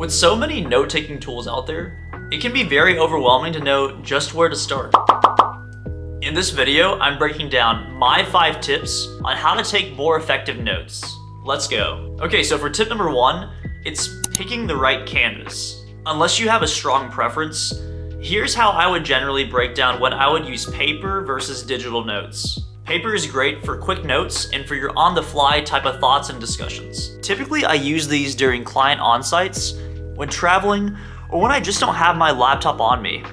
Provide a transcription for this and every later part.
With so many note-taking tools out there, it can be very overwhelming to know just where to start. In this video, I'm breaking down my 5 tips on how to take more effective notes. Let's go. Okay, so for tip number 1, it's picking the right canvas. Unless you have a strong preference, here's how I would generally break down when I would use paper versus digital notes. Paper is great for quick notes and for your on-the-fly type of thoughts and discussions. Typically, I use these during client on-sites, when traveling, or when I just don't have my laptop on me.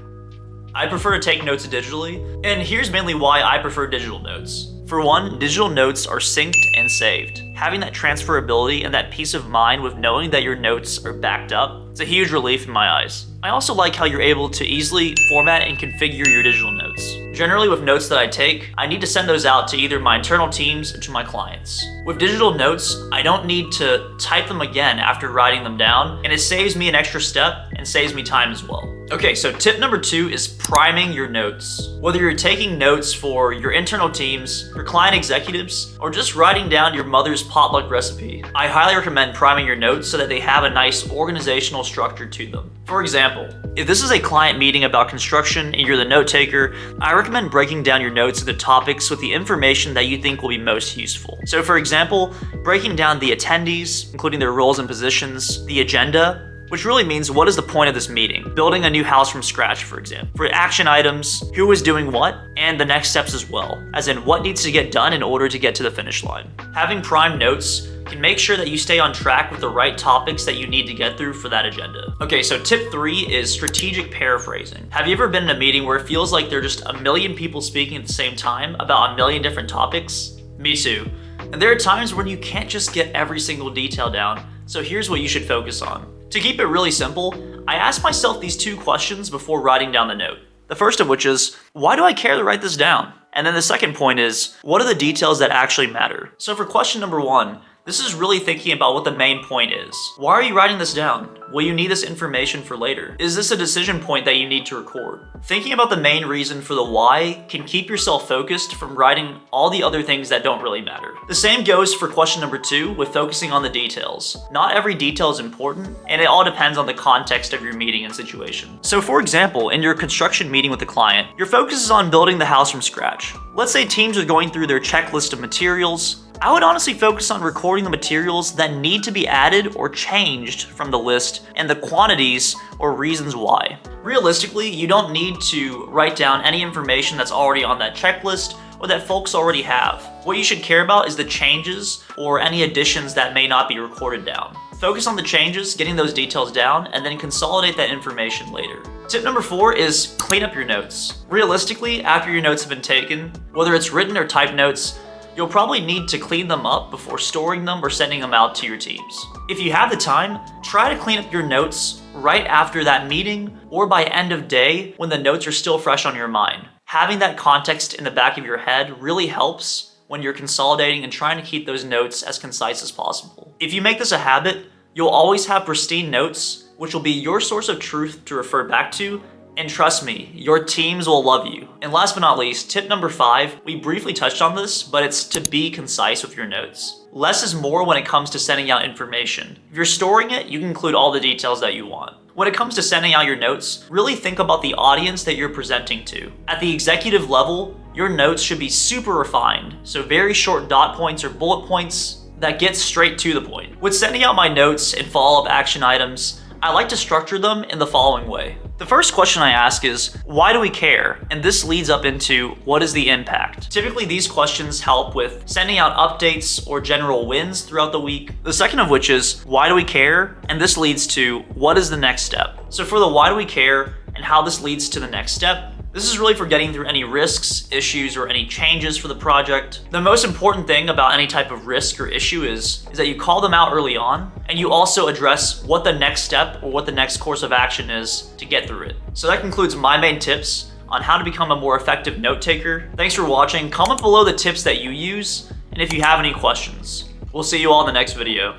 I prefer to take notes digitally, and here's mainly why I prefer digital notes. For one, digital notes are synced and saved. Having that transferability and that peace of mind with knowing that your notes are backed up, it's a huge relief in my eyes. I also like how you're able to easily format and configure your digital notes. Generally with notes that I take, I need to send those out to either my internal teams or to my clients. With digital notes, I don't need to type them again after writing them down, and it saves me an extra step and saves me time as well. Okay, so tip number 2 is priming your notes. Whether you're taking notes for your internal teams, your client executives, or just writing down your mother's potluck recipe, I highly recommend priming your notes so that they have a nice organizational structure to them. For example, if this is a client meeting about construction and you're the note taker, I recommend breaking down your notes into topics with the information that you think will be most useful. So for example, breaking down the attendees, including their roles and positions, the agenda, which really means what is the point of this meeting? Building a new house from scratch, for example. For action items, who is doing what, and the next steps as well, as in what needs to get done in order to get to the finish line. Having primed notes can make sure that you stay on track with the right topics that you need to get through for that agenda. Okay, so tip 3 is strategic paraphrasing. Have you ever been in a meeting where it feels like there are just a million people speaking at the same time about a million different topics? Me too. And there are times when you can't just get every single detail down, so here's what you should focus on. To keep it really simple, I ask myself these 2 questions before writing down the note. The first of which is, why do I care to write this down? And then the second point is, what are the details that actually matter? So for question number 1, this is really thinking about what the main point is. Why are you writing this down? Will you need this information for later? Is this a decision point that you need to record? Thinking about the main reason for the why can keep yourself focused from writing all the other things that don't really matter. The same goes for question number 2 with focusing on the details. Not every detail is important, and it all depends on the context of your meeting and situation. So for example, in your construction meeting with the client, your focus is on building the house from scratch. Let's say teams are going through their checklist of materials. I would honestly focus on recording the materials that need to be added or changed from the list and the quantities or reasons why. Realistically, you don't need to write down any information that's already on that checklist or that folks already have. What you should care about is the changes or any additions that may not be recorded down. Focus on the changes, getting those details down, and then consolidate that information later. Tip number 4 is clean up your notes. Realistically, after your notes have been taken, whether it's written or typed notes, you'll probably need to clean them up before storing them or sending them out to your teams. If you have the time, try to clean up your notes right after that meeting or by end of day when the notes are still fresh on your mind. Having that context in the back of your head really helps when you're consolidating and trying to keep those notes as concise as possible. If you make this a habit, you'll always have pristine notes, which will be your source of truth to refer back to. And trust me, your teams will love you. And last but not least, tip number 5, we briefly touched on this, but it's to be concise with your notes. Less is more when it comes to sending out information. If you're storing it, you can include all the details that you want. When it comes to sending out your notes, really think about the audience that you're presenting to. At the executive level, your notes should be super refined, so very short dot points or bullet points that get straight to the point. With sending out my notes and follow-up action items, I like to structure them in the following way. The first question I ask is, why do we care? And this leads up into, what is the impact? Typically, these questions help with sending out updates or general wins throughout the week. The second of which is, why do we care? And this leads to, what is the next step? So for the why do we care and how this leads to the next step, this is really for getting through any risks, issues, or any changes for the project. The most important thing about any type of risk or issue is that you call them out early on, and you also address what the next step or what the next course of action is to get through it. So that concludes my main tips on how to become a more effective note taker. Thanks for watching. Comment below the tips that you use, and if you have any questions. We'll see you all in the next video.